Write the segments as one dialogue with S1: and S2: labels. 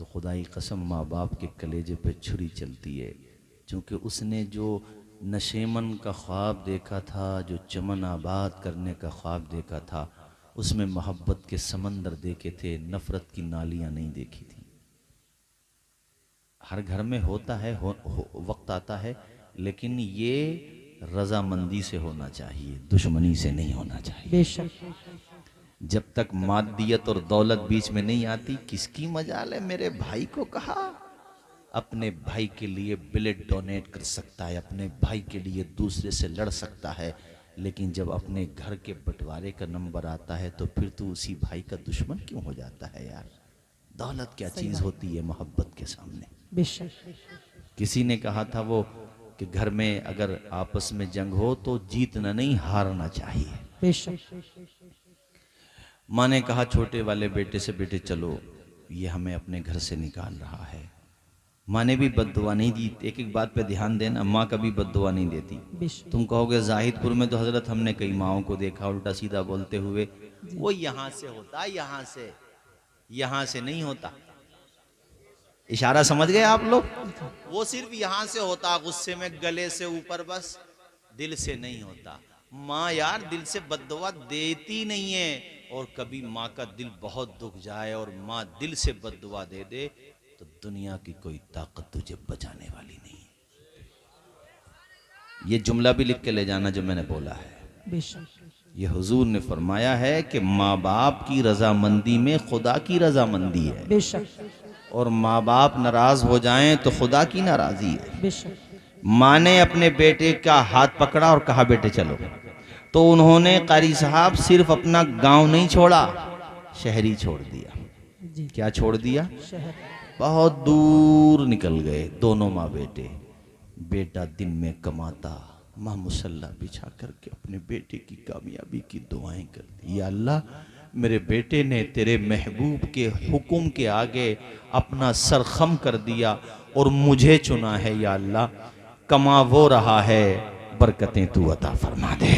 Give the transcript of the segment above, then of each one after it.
S1: तो खुदाई कसम माँ बाप के कलेजे पे छुरी चलती है, क्योंकि उसने जो नशेमन का ख्वाब देखा था, जो चमन आबाद करने का ख्वाब देखा था, उसमें मोहब्बत के समंदर देखे थे, नफ़रत की नालियाँ नहीं देखी थी। हर घर में होता है, वक्त आता है, लेकिन ये रजामंदी से होना चाहिए, दुश्मनी से नहीं होना चाहिए।
S2: बेशक।
S1: जब तक मादियत और दौलत बीच में नहीं आती, किसकी मजाल है मेरे भाई को कहा। अपने भाई के लिए ब्लड डोनेट कर सकता है, अपने भाई के लिए दूसरे से लड़ सकता है, लेकिन जब अपने घर के बंटवारे का नंबर आता है तो फिर तू उसी भाई का दुश्मन क्यों हो जाता है यार। दौलत क्या चीज़ होती है मोहब्बत के सामने।
S2: बेशक।
S1: किसी ने कहा था वो कि घर में अगर आपस में जंग हो तो जीतना नहीं, हारना चाहिए।
S2: बेशक।
S1: माँ ने कहा छोटे वाले बेटे से, बेटे चलो ये हमें अपने घर से निकाल रहा है। माँ ने भी बद्दुआ नहीं दी। एक एक बात पे ध्यान देना, माँ कभी बद्दुआ नहीं देती। तुम कहोगे जाहिदपुर में तो हजरत हमने कई माओं को देखा उल्टा सीधा बोलते हुए, वो यहाँ से होता, यहाँ से नहीं होता। इशारा समझ गए आप लोग? वो सिर्फ यहाँ से होता, गुस्से में गले से ऊपर, बस दिल से नहीं होता। माँ यार दिल से बद्दुआ देती नहीं है, और कभी माँ का दिल बहुत दुख जाए और माँ दिल से बद्दुआ दे दे तो दुनिया की कोई ताकत तुझे बचाने वाली नहीं है। ये जुमला भी लिख के ले जाना जो मैंने बोला है।
S2: बेशक।
S1: ये हुजूर ने फरमाया है कि माँ बाप की रजामंदी में खुदा की रजामंदी है।
S2: बेशक।
S1: और माँ बाप नाराज हो जाएं तो खुदा की नाराजी है।
S2: बेशक।
S1: माँ ने अपने बेटे का हाथ पकड़ा और कहा बेटे चलो, तो उन्होंने कारी साहब सिर्फ अपना गांव नहीं छोड़ा, शहर ही छोड़ दिया।
S2: जी।
S1: क्या छोड़ दिया?
S2: शहर।
S1: बहुत दूर निकल गए दोनों माँ बेटे। बेटा दिन में कमाता, माँ मुसल्ला बिछा करके अपने बेटे की कामयाबी की दुआएं करती। या अल्लाह, मेरे बेटे ने तेरे महबूब के हुक्म के आगे अपना सर खम कर दिया और मुझे चुना है। या अल्लाह, कमा वो रहा है, बरकतें तू अता फरमा दे।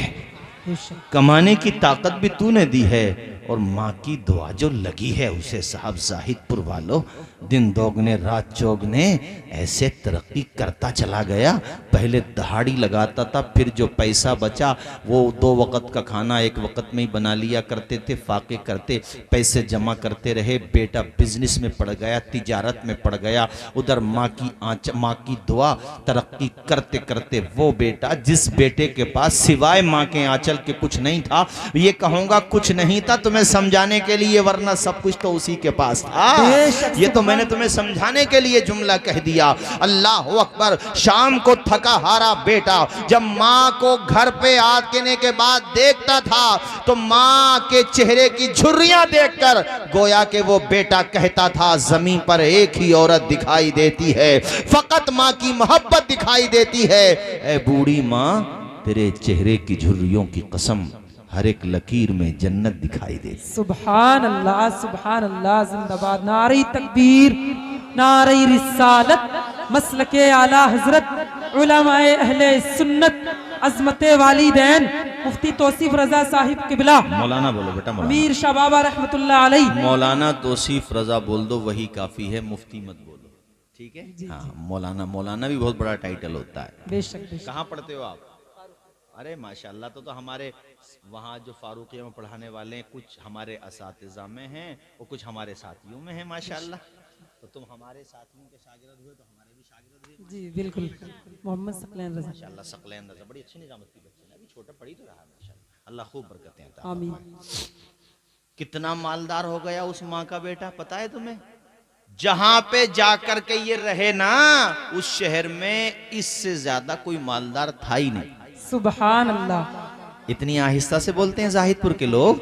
S1: कमाने की ताकत भी तूने दी है, और माँ की दुआ जो लगी है उसे साहब जाहिदपुर वालों, दिन दोगने रात चौगने ऐसे तरक्की करता चला गया। पहले दहाड़ी लगाता था, फिर जो पैसा बचा वो 2 वक्त का खाना 1 वक्त में ही बना लिया करते थे। फाके करते, पैसे जमा करते रहे। बेटा बिजनेस में पड़ गया, तिजारत में पड़ गया। उधर माँ की दुआ, तरक्की करते करते वो बेटा, जिस बेटे के पास सिवाय माँ के आंचल के कुछ नहीं था, ये कहूंगा कुछ नहीं था तुम्हें समझाने के लिए, वरना सब कुछ तो उसी के पास था। ये तो मैंने तुम्हें समझाने के लिए जुमला कह दिया। अल्लाह अकबर। शाम को थका हारा बेटा जब माँ को घर पे आने के बाद देखता था तो माँ के चेहरे की झुर्रियां देखकर गोया के वो बेटा कहता था, जमीन पर एक ही औरत दिखाई देती है, फकत माँ की मोहब्बत दिखाई देती है। ए बूढ़ी माँ, तेरे चेहरे की झुर्रियों की कसम, हर एक लकीर में जन्नत दिखाई दे।
S2: सुभान अल्लाह, सुभान अल्लाह। जिंदाबाद नारी तकबीर, नारी रिसालत, मसलके आला हजरत, उलमाए अहले सुन्नत, अजमते वालिदैन, मुफ्ती तौसीफ रजा साहिब किबला।
S1: मौलाना बोलो बेटा,
S2: अमीर शाह बाबा रहमतुल्लाह अलैह।
S1: मौलाना तौसीफ रजा बोल दो, वही काफी है, मुफ्ती मत बोलो, ठीक है? हाँ, मौलाना भी बहुत बड़ा टाइटल होता है।
S2: बेशक।
S1: कहाँ पढ़ते हो आप? अरे माशाल्लाह, तो हमारे वहाँ जो फारूकिया में पढ़ाने वाले हैं, कुछ हमारे असातिज़ा में हैं और कुछ हमारे साथियों में हैं माशाल्लाह। तो तुम हमारे साथियों के शागिर्द हुए तो हमारे भी शागिर्द हुए।
S2: जी बिल्कुल। मोहम्मद सकलैन रज़ा,
S1: माशाल्लाह सकलैन रज़ा बड़ी अच्छी निजामत की बच्ची है, अभी छोटा पढ़ी तो रहा माशाल्लाह। अल्लाह खूब बरकतें अता फरमाए। आमीन। कितना मालदार हो गया उस माँ का बेटा, पता है तुम्हें? जहां पे जाकर के ये रहे ना, उस शहर में इससे ज्यादा कोई मालदार था ही नहीं।
S2: सुभान अल्लाह।
S1: इतनी आहिस्ता से बोलते हैं जाहिदपुर के लोग,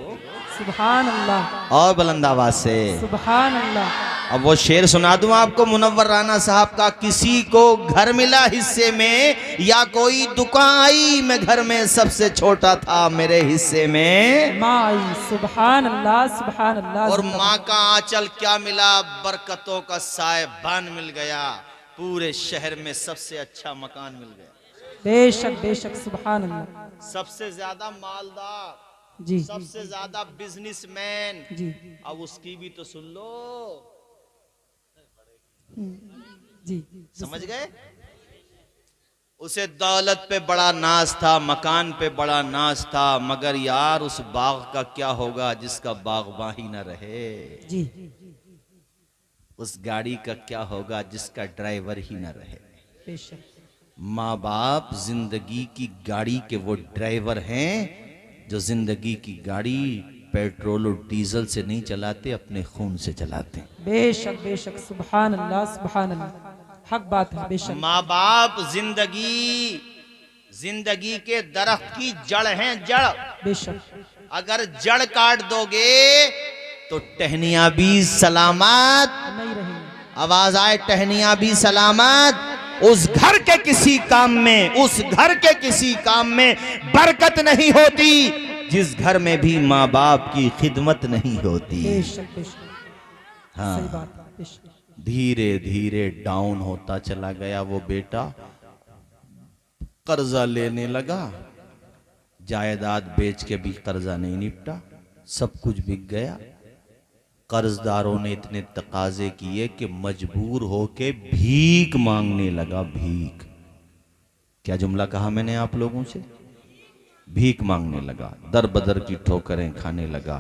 S2: सुभान अल्लाह,
S1: और बुलंद आवाज से
S2: सुभान अल्लाह।
S1: अब वो शेर सुना दूं आपको मुनव्वर राना साहब का। किसी को घर मिला हिस्से में, या कोई दुकान आई, मैं घर में सबसे छोटा था, मेरे हिस्से में
S2: माँ आई। सुभान अल्लाह, सुभान अल्लाह।
S1: और माँ का आंचल क्या मिला? बरकतों का साहिबान मिल गया, पूरे शहर में सबसे अच्छा मकान मिल गया।
S2: बेशक बेशक। सुभान अल्लाह।
S1: सबसे ज्यादा मालदार,
S2: जी,
S1: सबसे ज्यादा बिजनेसमैन।
S2: जी।
S1: अब उसकी भी तो सुन लो।
S2: जी
S1: समझ गए? उसे दौलत पे बड़ा नाज था, मकान पे बड़ा नाज था, मगर यार उस बाग का क्या होगा जिसका बागबां ही न रहे।
S2: जी
S1: उस गाड़ी का क्या होगा जिसका ड्राइवर ही न रहे।
S2: बेशक
S1: माँ बाप जिंदगी की गाड़ी के वो ड्राइवर हैं जो जिंदगी की गाड़ी पेट्रोल और डीजल से नहीं चलाते, अपने खून से चलाते हैं।
S2: बेशक बेशक सुभान अल्लाह सुभान अल्लाह, हक बात है बेशक।
S1: माँ बाप जिंदगी के दरख्त की जड़ हैं, जड़।
S2: बेशक
S1: अगर जड़ काट दोगे तो टहनियां भी सलामत,
S2: नहीं रहेंगे।
S1: आवाज आए, टहनियां भी सलामत। उस घर के किसी काम में, उस घर के किसी काम में बरकत नहीं होती जिस घर में भी माँ बाप की खिदमत नहीं होती।
S2: बेशक बेशक
S1: हाँ,
S2: सही बात है बेशक।
S1: धीरे धीरे डाउन होता चला गया वो बेटा, कर्जा लेने लगा, जायदाद बेच के भी कर्जा नहीं निपटा, सब कुछ बिक गया। कर्जदारों ने इतने तकाजे किए कि मजबूर होके भीख मांगने लगा। भीख, क्या जुमला कहा मैंने आप लोगों से? भीख मांगने लगा, दर बदर की ठोकरें खाने लगा।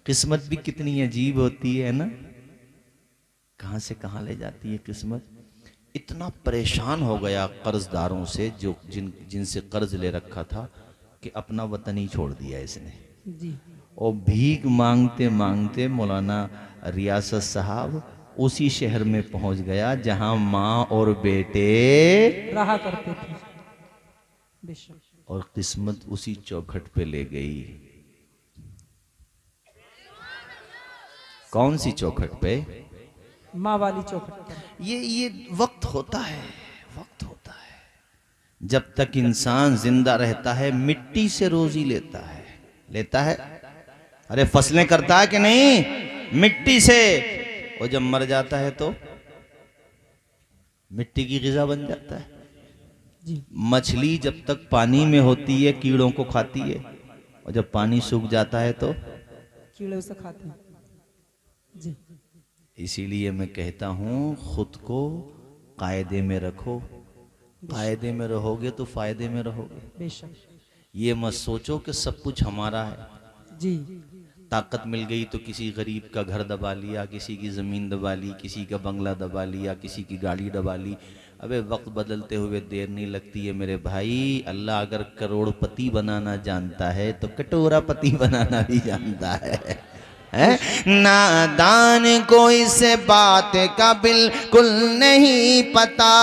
S1: किस्मत भी कितनी अजीब होती है ना, कहां से कहां ले जाती है किस्मत। इतना परेशान हो गया कर्जदारों से, जो जिनसे कर्ज ले रखा था, कि अपना वतन ही छोड़ दिया इसने।
S2: जी
S1: और भीख मांगते मांगते मौलाना रियासत साहब उसी शहर में पहुंच गया जहां माँ और बेटे
S2: रहा करते थे। बेशक
S1: और किस्मत उसी चौखट पे ले गई। कौन सी चौखट पे?
S2: माँ वाली चौखट पर।
S1: ये वक्त होता है, वक्त होता है। जब तक इंसान जिंदा रहता है मिट्टी से रोजी लेता है, लेता है। अरे फसलें करता है कि नहीं? मिट्टी से। और जब मर जाता है तो मिट्टी की ग़िज़ा बन जाता है।
S2: जी
S1: मछली जब तक पानी में होती है कीड़ों को खाती है, और जब पानी सूख जाता है तो
S2: कीड़े उसे खाते हैं। जी
S1: इसीलिए मैं कहता हूं खुद को कायदे में रखो। कायदे में रहोगे तो फायदे में रहोगे।
S2: बेशक
S1: ये मत सोचो कि सब कुछ हमारा है।
S2: जी
S1: ताकत मिल गई तो किसी गरीब का घर दबा लिया, किसी की ज़मीन दबा ली, किसी का बंगला दबा लिया, किसी की गाड़ी दबा ली। अबे वक्त बदलते हुए देर नहीं लगती है मेरे भाई। अल्लाह अगर करोड़पति बनाना जानता है तो कटोरापति बनाना भी जानता है। नादान को इस बात का बिल्कुल नहीं पता।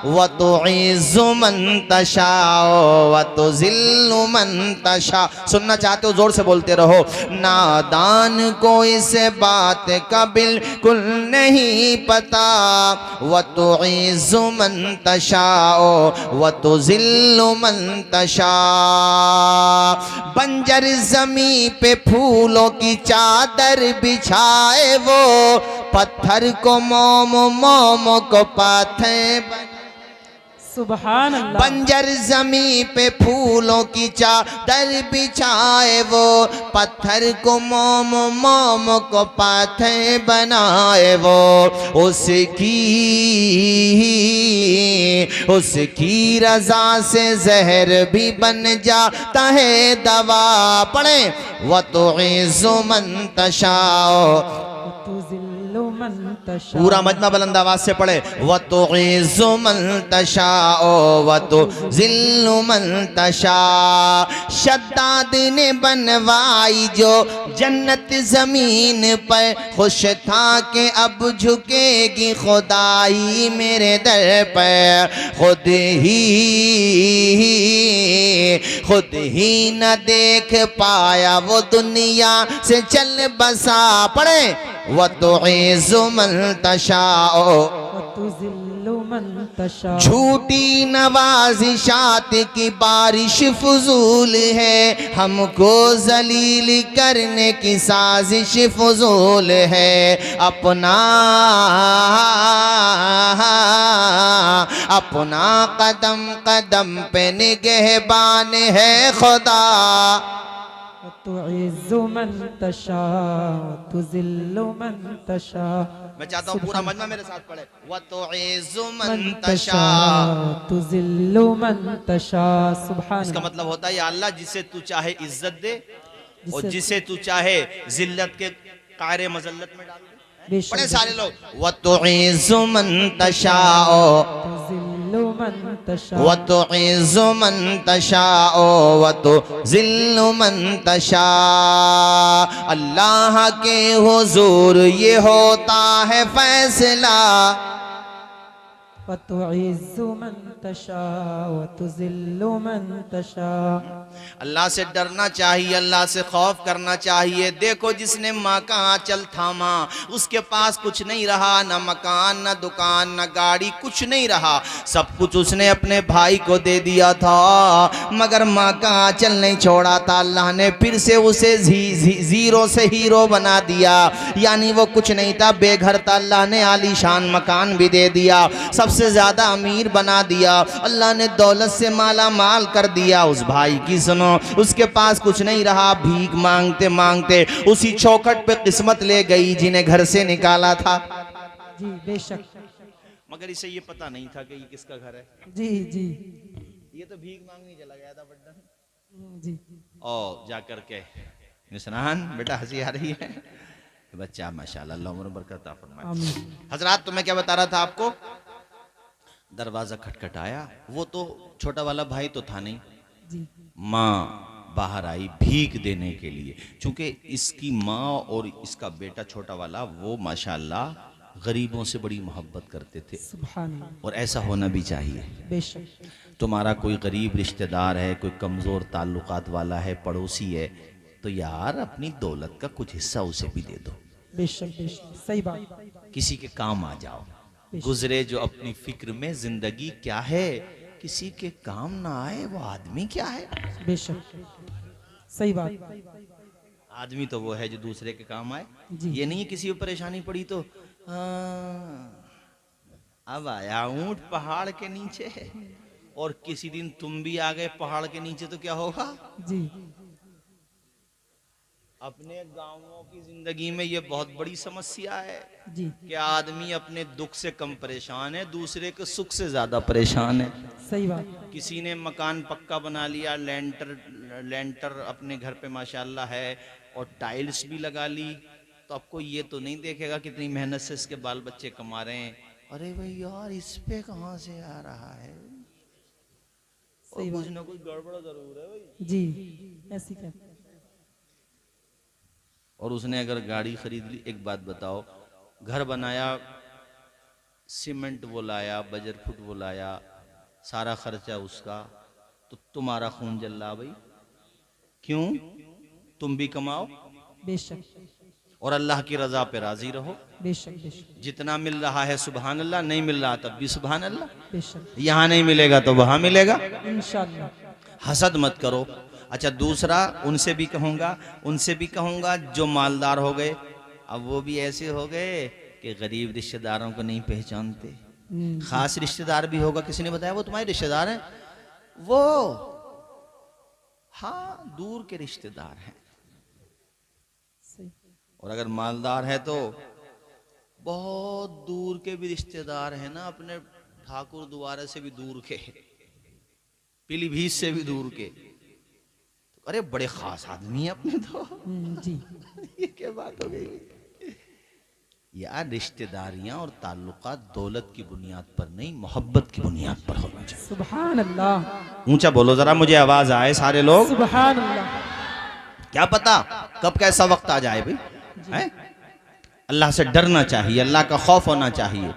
S1: व तो इज़्ज़ु मन तशाओ व तो ज़िल्लु मन तशा। सुनना चाहते हो जोर से बोलते रहो। नादान को इस बात का बिल्कुल नहीं पता। व तो इज़्ज़ु मन तशाओ व तो ज़िल्लु मन तशा। बंजर ज़मीं पे फूलों की चादर बिछाए वो, पत्थर को मोम मोम को पाथे।
S2: सुभान अल्लाह।
S1: बंजर जमी पे फूलों की चादर बिछाए वो, पत्थर को मोम मोम को पाथे बनाए वो। उसकी रजा से जहर भी बन जाता है दवा। पढ़े व तो इज़्ज़ु मन तशाओ। पूरा मजमा बुलंद आवाज से पढ़े। व तो इज़्ज़ु मन तशाओ व तो ज़िल्लु मन तशा। शद्दाद ने बनवाई जो जन्नत जमीन पर, खुश था कि अब झुकेगी खुदाई मेरे दर पर। खुद ही न देख पाया वो दुनिया से चल बसा। पढ़े व तो इज़्ज़ु मन तशाओ। झूठी नवाजिशात की बारिश फजूल है, हमको जलील करने की साजिश फजूल है। अपना कदम कदम पे निगहबान है खुदा।
S2: तुइज़्ज़ु मन तशा तुज़िल्लु मन तशा।
S1: मैं चाहता हूँ पूरा मजमा मेरे साथ पढ़े। व तुइज़्ज़ु मन
S2: मन
S1: तशा,
S2: तशा तुज़िल्लु मन तशा। सुभान
S1: इसका
S2: अल्लाह।
S1: मतलब होता है या अल्लाह जिसे तू चाहे इज्जत दे और
S2: जिसे
S1: जिसे तू चाहे जिल्लत के कायरे मजल्लत में डाल दे।
S2: बेशक
S1: बड़े सारे लोग व तुइज़्ज़ु मन तशा
S2: तुज़िल्लु मन तशा
S1: व तुइज़्ज़ु मन तशा व तुज़िल्लु मन तशा। अल्लाह के हुजूर ये होता है फैसला।
S2: व तुइज़्ज़ु मन तशा व तुज़िल्लु मन तशा।
S1: अल्लाह से डरना चाहिए, अल्लाह से खौफ करना चाहिए। देखो जिसने माँ का आंचल थामा, उसके पास कुछ नहीं रहा, न मकान न दुकान न गाड़ी, कुछ नहीं रहा, सब कुछ उसने अपने भाई को दे दिया था, मगर माँ का आंचल नहीं छोड़ा था। अल्लाह ने फिर से उसे जीरो से हीरो बना दिया, यानी वो कुछ नहीं था, बेघर था, अल्लाह ने आलीशान मकान भी दे दिया, सबसे ज्यादा अमीर बना दिया, अल्लाह ने दौलत से माला माल कर दिया। उस भाई की सुनो, उसके पास कुछ नहीं रहा, भीख मांगते मांगते उसी चौखट पे किस्मत ले गई जिन्हें घर से निकाला था।
S2: जी बेशक।
S1: मगर इसे ये पता नहीं था कि ये किसका घर है।
S2: जी जी
S1: ये तो भीख मांगने चला गया था बड्डन।
S2: जी
S1: और जाकर के निशान बेटा हंसी आ रही है, बच्चा माशाल्लाह अल्लाह उम्र बरकत अता फरमाए।
S2: आमीन।
S1: हजरात तो मैं क्या बता रहा था आपको, दरवाजा खटखटाया, वो तो छोटा वाला भाई तो था नहीं,
S2: जी
S1: माँ बाहर आई भीख देने के लिए। चूंकि इसकी माँ और इसका बेटा छोटा वाला वो माशाल्लाह गरीबों से बड़ी मोहब्बत करते थे,
S2: सुभान अल्लाह।
S1: और ऐसा होना भी चाहिए।
S2: बेशक।
S1: तुम्हारा कोई गरीब रिश्तेदार है, कोई कमज़ोर ताल्लुकात वाला है, पड़ोसी है, तो यार अपनी दौलत का कुछ हिस्सा उसे भी दे दो,
S2: बेशक बेशक सही बात।
S1: किसी के काम आ जाओ। गुजरे जो अपनी फिक्र में जिंदगी क्या है, किसी के काम ना आए वो आदमी क्या है।
S2: बेशक सही बात।
S1: आदमी तो वो है जो दूसरे के काम आए।
S2: जी।
S1: ये नहीं किसी को परेशानी पड़ी तो अब आया ऊंट पहाड़ के नीचे, और किसी दिन तुम भी आ गए पहाड़ के नीचे तो क्या होगा।
S2: जी
S1: अपने गांवों की जिंदगी में ये बहुत बड़ी समस्या है
S2: जी
S1: कि आदमी अपने दुख से कम परेशान है, दूसरे के सुख से ज्यादा परेशान है।
S2: सही बात।
S1: किसी ने मकान पक्का बना लिया, लेंटर अपने घर पे माशाल्लाह है, और टाइल्स भी लगा ली, तो आपको ये तो नहीं देखेगा कितनी मेहनत से इसके बाल बच्चे कमा रहे हैं। अरे भाई यार इस पे कहाँ से आ रहा है,
S2: सही
S1: कुछ
S2: बात।
S1: ना कुछ गड़बड़ जरूर है भाई।
S2: जी ऐसी क्या।
S1: और उसने अगर गाड़ी खरीद ली, एक बात बताओ, घर बनाया, सीमेंट वो लाया, बजर फुट वो लाया, सारा खर्चा उसका, तो तुम्हारा खून जल रहा भाई, क्यों? तुम भी कमाओ
S2: बेशक
S1: और अल्लाह की रजा पे राजी रहो।
S2: बेशक बेशक
S1: जितना मिल रहा है सुभान अल्लाह, नहीं मिल रहा तब भी सुभान अल्लाह।
S2: बेशक
S1: यहाँ नहीं मिलेगा तो वहां मिलेगा।
S2: इंशाअल्लाह।
S1: हसद मत करो। अच्छा दूसरा, उनसे भी कहूंगा जो मालदार हो गए, अब वो भी ऐसे हो गए कि गरीब रिश्तेदारों को नहीं पहचानते। खास रिश्तेदार भी होगा, किसी ने बताया वो तुम्हारे रिश्तेदार हैं, वो हाँ दूर के रिश्तेदार हैं।
S2: सही।
S1: और अगर मालदार है तो बहुत दूर के भी रिश्तेदार हैं ना, अपने ठाकुर द्वारा से भी दूर के, पीलीभीत से भी दूर के, अरे बड़े खास आदमी है अपने तो।
S2: जी
S1: ये क्या बात हो गई यार। रिश्तेदारियां और ताल्लुकात दौलत की बुनियाद पर नहीं, मोहब्बत की बुनियाद पर होना चाहिए।
S2: सुभान अल्लाह।
S1: ऊंचा बोलो जरा, मुझे आवाज आए सारे लोग।
S2: सुभान अल्लाह।
S1: क्या पता कब कैसा वक्त आ जाए भाई, हैं? अल्लाह से डरना चाहिए, अल्लाह का खौफ होना चाहिए।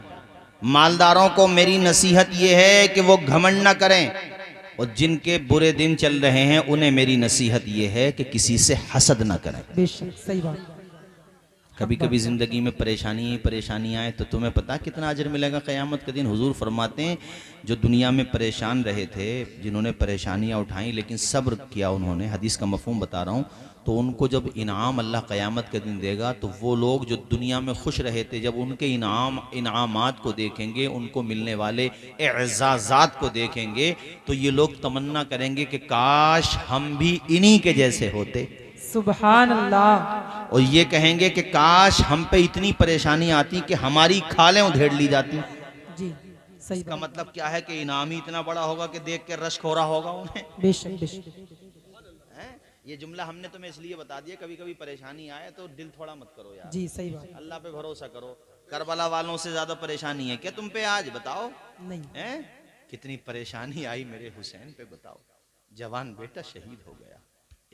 S1: मालदारों को मेरी नसीहत ये है कि वो घमंड ना करें, और जिनके बुरे दिन चल रहे हैं उन्हें मेरी नसीहत ये है कि किसी से हसद ना करें।
S2: बेशक सही बात।
S1: कभी कभी जिंदगी में परेशानी आए तो तुम्हें पता कितना अजर मिलेगा क़यामत के दिन। हुजूर फरमाते हैं जो दुनिया में परेशान रहे थे, जिन्होंने परेशानियां उठाई लेकिन सब्र किया उन्होंने, हदीस का मफ़हूम बता रहा हूँ, तो उनको जब इनाम अल्लाह क़यामत के दिन देगा तो वो लोग जो दुनिया में खुश रहे थे, जब उनके इनामात को देखेंगे, उनको मिलने वाले एज़ाज़ात को देखेंगे, तो ये लोग तमन्ना करेंगे कि काश हम भी इन्हीं के जैसे होते।
S2: सुभान अल्लाह।
S1: और ये कहेंगे कि काश हम पे इतनी परेशानी आती कि हमारी खालें उधेड़ ली जाती।
S2: जी सही
S1: इसका
S2: बात।
S1: मतलब क्या है कि इनाम ही इतना बड़ा होगा कि देख के रश्क हो रहा होगा उन्हें।
S2: बेशक बेशक।
S1: हैं? ये जुमला हमने तुम्हें इसलिए बता दिया, कभी कभी परेशानी आए तो दिल थोड़ा मत करो यार,
S2: जी सही बात।
S1: अल्लाह पे भरोसा करो। करबला वालों से ज्यादा परेशानी है क्या तुम पे आज, बताओ
S2: नहीं
S1: हैं? कितनी परेशानी आई मेरे हुसैन पे, बताओ। जवान बेटा शहीद हो गया,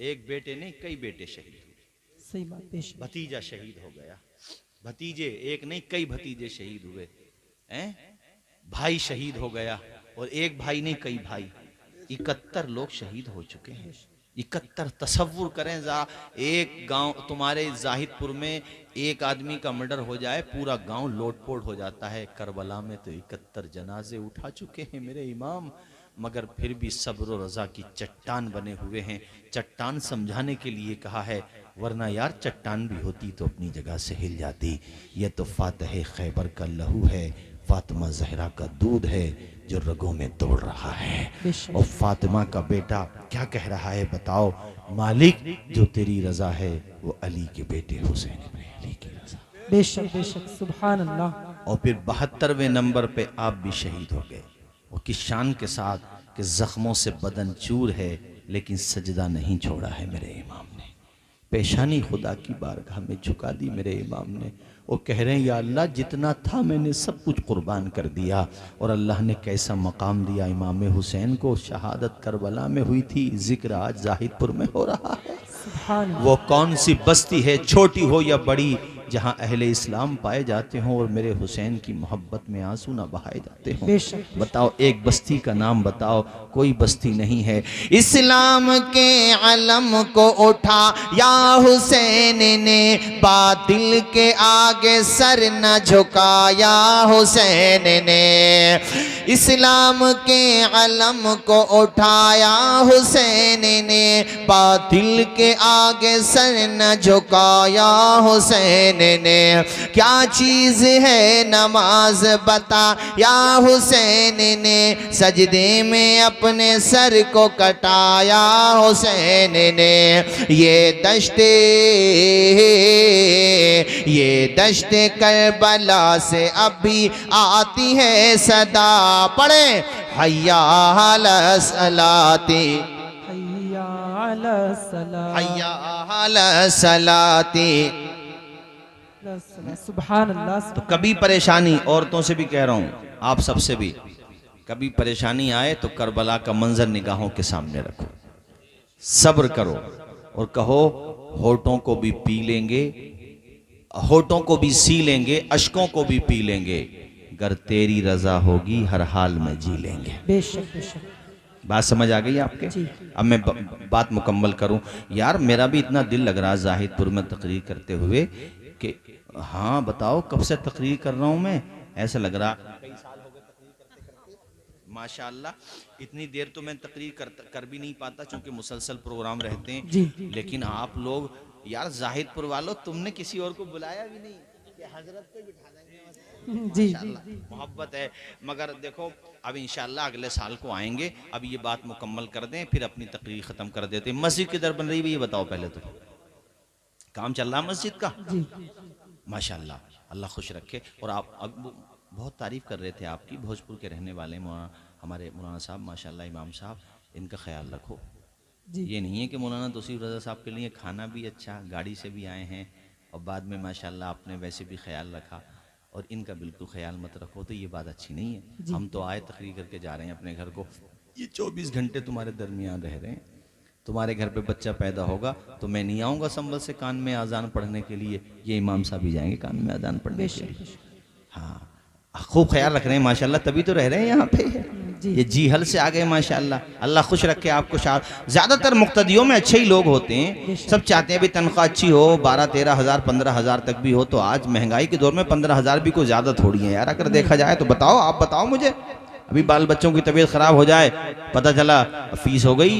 S1: एक बेटे नहीं कई बेटे शहीद हुए,
S2: सही बात। बेशक
S1: भतीजा शहीद हो गया, भतीजे एक नहीं कई भतीजे शहीद हुए हैं, भाई शहीद हो गया, और एक भाई नहीं कई भाई, 71 लोग शहीद हो चुके हैं। 71, तसव्वुर करें एक गांव तुम्हारे जाहिदपुर में एक आदमी का मर्डर हो जाए पूरा गांव लोटपोट हो जाता है। करबला में तो 71 जनाजे उठा चुके हैं मेरे इमाम, मगर फिर भी सब्र और रजा की चट्टान बने हुए हैं। चट्टान समझाने के लिए कहा है, वरना यार चट्टान भी होती तो अपनी जगह से हिल जाती। यह तो फातह खैबर का लहू है, फातिमा जहरा का दूध है जो रगों में दौड़ रहा है। और फातिमा का बेटा क्या कह रहा है बताओ, मालिक जो तेरी रजा है वो अली के बेटे हुसैन इब्न अली की रजा।
S2: बेशक बेशक सुभान अल्लाह।
S1: और फिर 72वें नंबर पे आप भी शहीद हो गए, और किस शान के साथ कि जख्मों से बदन चूर है लेकिन सजदा नहीं छोड़ा है मेरे इमाम ने। पेशानी खुदा की बारगाह में झुका दी मेरे इमाम ने। वो कह रहे हैं या अल्लाह जितना था मैंने सब कुछ कुर्बान कर दिया। और अल्लाह ने कैसा मकाम दिया इमाम हुसैन को, शहादत करबला में हुई थी, जिक्र आज जाहिदपुर में हो रहा है।
S2: सुभान
S1: वो कौन सी बस्ती है, छोटी हो या बड़ी, जहाँ अहले इस्लाम पाए जाते हों और मेरे हुसैन की मोहब्बत में आंसू ना बहाए जाते हों।
S2: बेशक।
S1: बताओ एक बस्ती का नाम बताओ, कोई बस्ती नहीं है। इस्लाम के अलम को उठा या हुसैन ने, बातिल के आगे सर न झुकाया हुसैन ने। इस्लाम के अलम को उठाया हुसैन ने, बातिल के आगे सर न झुकाया हुसैन ने। क्या चीज है नमाज बता या हुसैन ने, सजदे में अपने सर को कटाया हुसैन ने। ये दश्ते करबला से अभी आती है सदा, पढ़े हय्या अला सलाती,
S2: हय्या अला सलात,
S1: हय्या अला सलाती।
S2: सुभान अल्लाह।
S1: तो कभी परेशानी, औरतों से भी कह रहा हूँ, आप सबसे भी, कभी परेशानी आए तो करबला का मंजर निगाहों के सामने रखो, सब्र करो और कहो होठों को भी पी लेंगे, होठों को भी सी लेंगे, अश्कों को भी पी लेंगे, गर तेरी रजा होगी हर हाल में जी लेंगे।
S2: बेशक बेशक।
S1: बात समझ आ गई आपके? अब मैं बात मुकम्मल करूं। यार मेरा भी इतना दिल लग रहा है जाहिदपुर में तकरीर करते हुए कि हाँ बताओ कब से तकरीर कर रहा हूं मैं, ऐसा लग रहा कई साल हो गए तकरीर करते करते। माशाअल्लाह इतनी देर तो मैं तकरीर कर भी नहीं पाता क्योंकि मुसलसल प्रोग्राम रहते हैं
S2: जी।
S1: लेकिन आप लोग यार जाहिदपुर वालों, तुमने किसी और को बुलाया भी नहीं कि हजरत को बिठा देंगे
S2: जी।
S1: मोहब्बत है। मगर देखो अब इंशाल्लाह अगले साल को आएंगे, अब ये बात मुकम्मल कर दें फिर अपनी तकरीर ख़त्म कर देते हैं। मस्जिद किधर बन रही है ये बताओ पहले तो, काम चल रहा है मस्जिद का?
S2: जी।
S1: माशाल्लाह, अल्लाह खुश रखे। और आप अब बहुत तारीफ़ कर रहे थे आपकी, भोजपुर के रहने वाले हमारे मौलाना साहब माशाल्लाह, इमाम साहब, इनका ख्याल रखो जी। ये नहीं है कि मौलाना तौसीफ रज़ा साहब के लिए खाना भी अच्छा, गाड़ी से भी आए हैं और बाद में माशाल्लाह आपने वैसे भी ख्याल रखा, और इनका बिल्कुल ख्याल मत रखो तो ये बात अच्छी नहीं है। हम तो आए तकरीर करके जा रहे हैं अपने घर को, ये 24 घंटे तुम्हारे दरमियान रह रहे हैं। तुम्हारे घर पे बच्चा पैदा होगा तो मैं नहीं आऊँगा संभल से कान में आज़ान पढ़ने के लिए, ये इमाम साहब भी जाएंगे कान में आज़ान पढ़ने के लिए। हाँ खूब ख्याल रख रहे हैं माशाल्लाह, तभी तो रह रहे हैं यहाँ पे। ये जी हल से आ गए माशाल्लाह, अल्लाह खुश रखे आपको। ज़्यादातर मुक्तदियों में अच्छे ही लोग होते हैं, सब चाहते हैं भी तनख्वाह अच्छी हो, 12-13 हज़ार 15 हज़ार तक भी हो। तो आज महंगाई के दौर में 15 हज़ार भी कोई ज़्यादा थोड़ी है यार, अगर देखा जाए तो। बताओ, आप बताओ मुझे, अभी बाल बच्चों की तबीयत ख़राब हो जाए, पता चला फीस हो गई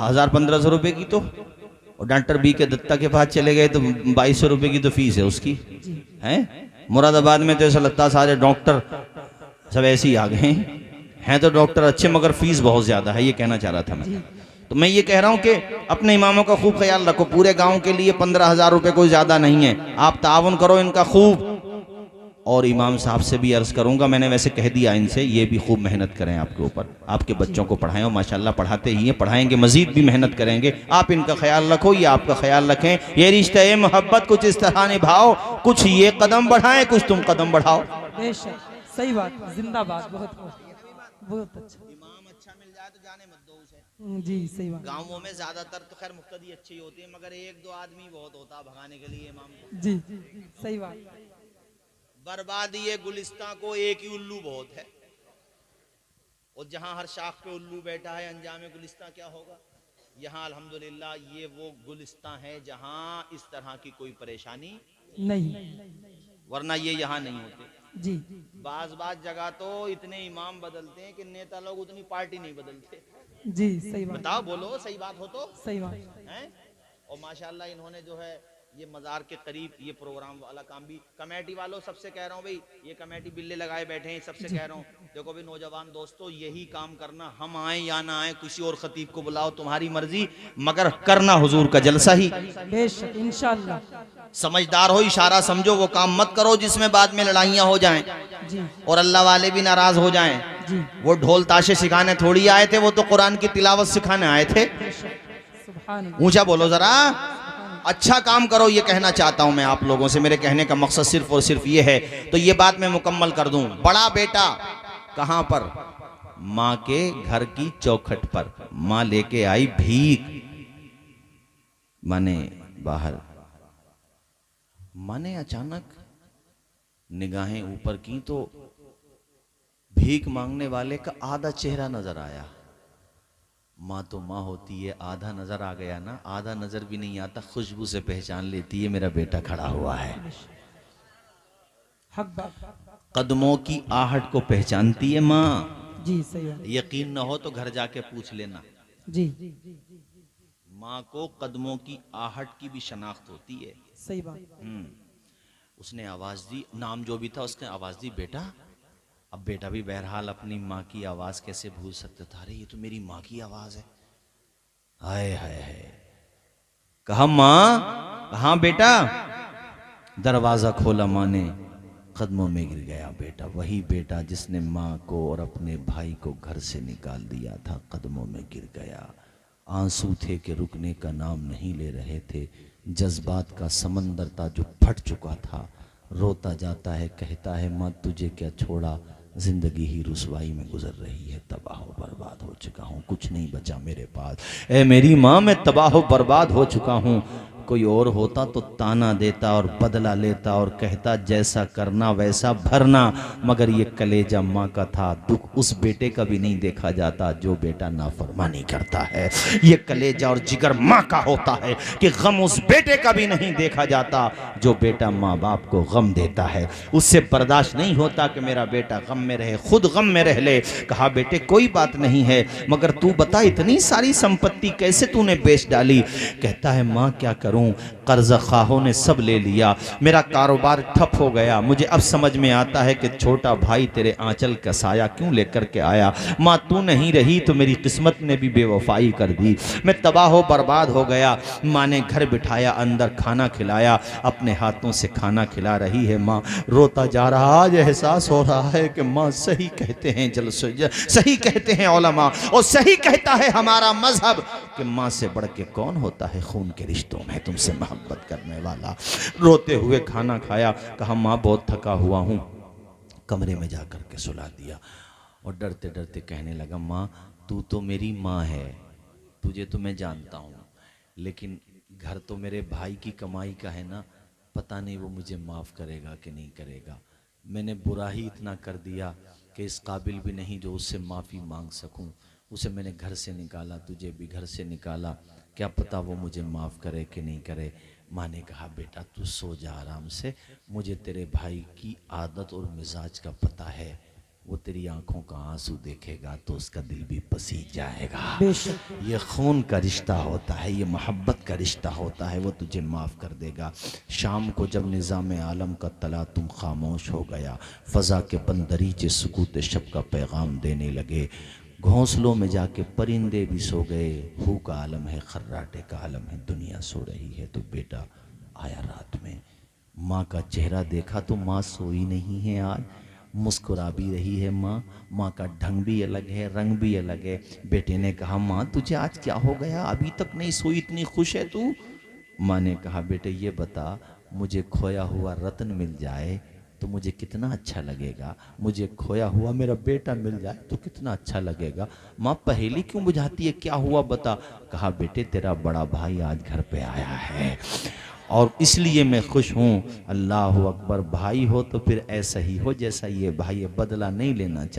S1: 1000-1500 रुपये की, तो और डॉक्टर बी के दत्ता के पास चले गए तो 2200 रुपये की तो फीस है उसकी, है। मुरादाबाद में तो ऐसा लगता सारे डॉक्टर सब ऐसे ही आ गए हैं तो डॉक्टर अच्छे मगर फीस बहुत ज़्यादा है, ये कहना चाह रहा था मैं। तो मैं ये कह रहा हूं कि अपने इमामों का खूब ख्याल रखो। पूरे गांव के लिए 15,000 रुपए कोई ज्यादा नहीं है, आप ताउन करो इनका खूब। और इमाम साहब से भी अर्ज करूंगा, मैंने वैसे कह दिया इनसे, ये भी खूब मेहनत करें आपके ऊपर, आपके बच्चों को पढ़ाएं, और माशाल्लाह पढ़ाते ही हैं, पढ़ाएंगे, मजीद भी मेहनत करेंगे। आप इनका ख्याल रखो, ये आपका ख्याल रखें। ये रिश्ते मोहब्बत कुछ इस तरह निभाओ, कुछ ये कदम बढ़ाएं, कुछ तुम कदम बढ़ाओ।
S2: बेशक सही बात, जिंदाबाद, बहुत बहुत अच्छा।
S1: इमाम अच्छा मिल जाए तो जाने मत दो उसे।
S2: जी सही बात।
S1: गाँवों में ज्यादातर तो खैर मुक्तदी अच्छी होती है, मगर एक दो आदमी बहुत होता है भगाने के लिए इमाम को।
S2: जी सही बात।
S1: बर्बादी ये गुलिस्तां को एक ही उल्लू बहुत है, और जहां हर शाख पे उल्लू बैठा है, अंजाम गुलिस्तां क्या होगा। यहाँ अल्हम्दुलिल्लाह ये वो गुलिस्तां है जहां इस तरह की कोई परेशानी
S2: नहीं,
S1: वरना ये यहाँ नहीं होते।
S2: जी
S1: बाज जगह तो इतने इमाम बदलते हैं कि नेता लोग उतनी पार्टी नहीं बदलते।
S2: जी सही बात।
S1: बताओ, बोलो सही बात हो तो
S2: सही बात
S1: है। और माशाल्लाह इन्होंने जो है ये मज़ार के करीब ये प्रोग्राम वाला काम भी, कमेटी वालों सबसे कह रहा हूँ भाई, ये कमेटी बिल्ले लगाए बैठे हैं, सबसे कह रहा हूँ देखो भाई नौजवान दोस्तों, यही काम करना, हम आए या ना आए, किसी और खतीब को बुलाओ तुम्हारी मर्जी, मगर करना हुजूर का जलसा ही।
S2: बेशक इंशाअल्लाह।
S1: समझदार हो, इशारा समझो, वो काम मत करो जिसमें बाद में लड़ाइयाँ हो जाएं
S2: जी
S1: और अल्लाह वाले भी नाराज हो जाएं।
S2: जी
S1: वो ढोल ताशे सिखाने थोड़ी आए थे, वो तो कुरान की तिलावत सिखाने आए थे।
S2: सुभान अल्लाह।
S1: ऊंचा बोलो जरा, अच्छा काम करो, ये कहना चाहता हूं मैं आप लोगों से। मेरे कहने का मकसद सिर्फ और सिर्फ ये है, तो ये बात मैं मुकम्मल कर दूं। बड़ा बेटा कहां पर? माँ के घर की चौखट पर। माँ लेके आई भीख, माने बाहर, माने अचानक निगाहें ऊपर की तो भीख मांगने वाले का आधा चेहरा नजर आया। माँ तो माँ होती है, आधा नजर आ गया ना, आधा नजर भी नहीं आता, खुशबू से पहचान लेती है मेरा बेटा खड़ा हुआ है।
S2: हक बात।
S1: कदमों की आहट को पहचानती है माँ।
S2: जी सही बात।
S1: यकीन न हो तो घर जाके पूछ लेना,
S2: जी
S1: माँ को कदमों की आहट की भी शनाख्त होती है।
S2: सही बात।
S1: उसने आवाज दी, नाम जो भी था उसने आवाज दी, बेटा। अब बेटा भी बहरहाल अपनी माँ की आवाज कैसे भूल सकते था, अरे ये तो मेरी माँ की आवाज है। हाय हाय हाय, कहा माँ, कहाँ बेटा? दरवाजा खोला माँ ने, कदमों में गिर गया बेटा, वही बेटा जिसने माँ को और अपने भाई को घर से निकाल दिया था, कदमों में गिर गया। आंसू थे कि रुकने का नाम नहीं ले रहे थे, जज्बात का समंदर था जो फट चुका था। रोता जाता है, कहता है माँ तुझे क्या छोड़ा, जिंदगी ही रुसवाई में गुजर रही है, तबाह बर्बाद हो चुका हूँ, कुछ नहीं बचा मेरे पास। ए मेरी माँ, मैं तबाह बर्बाद हो चुका हूँ। कोई और होता तो ताना देता और बदला लेता और कहता जैसा करना वैसा भरना, मगर ये कलेजा माँ का था। दुख उस बेटे का भी नहीं देखा जाता जो बेटा नाफरमानी करता है। ये कलेजा और जिगर माँ का होता है कि गम उस बेटे का भी नहीं देखा जाता जो बेटा माँ बाप को गम देता है। उससे बर्दाश्त नहीं होता कि मेरा बेटा गम में रहे, खुद गम में रह ले। कहा बेटे कोई बात नहीं है, मगर तू बता इतनी सारी संपत्ति कैसे तूने बेच डाली? कहता है माँ क्या करूं, कर्ज खाहों ने सब ले लिया, मेरा कारोबार ठप हो गया। मुझे अब समझ में आता है कि छोटा भाई तेरे आंचल का साया क्यों लेकर के आया। माँ तू नहीं रही तो मेरी किस्मत ने भी बेवफाई कर दी, मैं तबाह बर्बाद हो गया। माँ ने घर बिठाया, अंदर खाना खिलाया, अपने हाथों से खाना खिला रही है। माँ रोता जा रहा, आज एहसास हो रहा है कि माँ सही कहते हैं, सही कहते हैं उलमा, और सही कहता है हमारा मजहब कि माँ से बढ़ के कौन होता है खून के रिश्तों में तुमसे मोहब्बत करने वाला। रोते हुए खाना खाया, कहा माँ बहुत थका हुआ हूँ, कमरे में जाकर के सुला दिया। और डरते डरते कहने लगा माँ तू तो मेरी माँ है, तुझे तो मैं जानता हूँ, लेकिन घर तो मेरे भाई की कमाई का है ना, पता नहीं वो मुझे माफ़ करेगा कि नहीं करेगा। मैंने बुरा ही इतना कर दिया कि इस काबिल भी नहीं जो उससे माफ़ी मांग सकूं। उसे मैंने घर से निकाला, तुझे भी घर से निकाला, क्या पता वो मुझे माफ़ करे कि नहीं करे। माँ ने कहा बेटा तू सो जा आराम से, मुझे तेरे भाई की आदत और मिजाज का पता है, वो तेरी आंखों का आंसू देखेगा तो उसका दिल भी पसीज जाएगा। ये खून का रिश्ता होता है, ये मोहब्बत का रिश्ता होता है, वो तुझे माफ़ कर देगा। शाम को जब निज़ाम आलम का तला तुम खामोश हो गया, फ़ज़ा के बंदरीचे सुकूत शब का पैगाम देने लगे, घोंसलों में जाके परिंदे भी सो गए, हू का आलम है, खर्राटे का आलम है, दुनिया सो रही है। तो बेटा आया रात में, माँ का चेहरा देखा तो माँ सोई नहीं है आज, मुस्कुरा भी रही है माँ। माँ का ढंग भी अलग है, रंग भी अलग है। बेटे ने कहा माँ तुझे आज क्या हो गया, अभी तक नहीं सोई, इतनी खुश है तू। माँ ने कहा बेटे ये बता, मुझे खोया हुआ रत्न मिल जाए तो मुझे कितना अच्छा लगेगा, मुझे खोया हुआ मेरा बेटा मिल जाए तो कितना अच्छा लगेगा। माँ पहेली क्यों बुझाती है, क्या हुआ बता। कहा बेटे तेरा बड़ा भाई आज घर पे आया है और इसलिए मैं खुश हूँ। अल्लाह अकबर, भाई हो तो फिर ऐसा ही हो जैसा ये भाई है, बदला नहीं लेना चाहिए।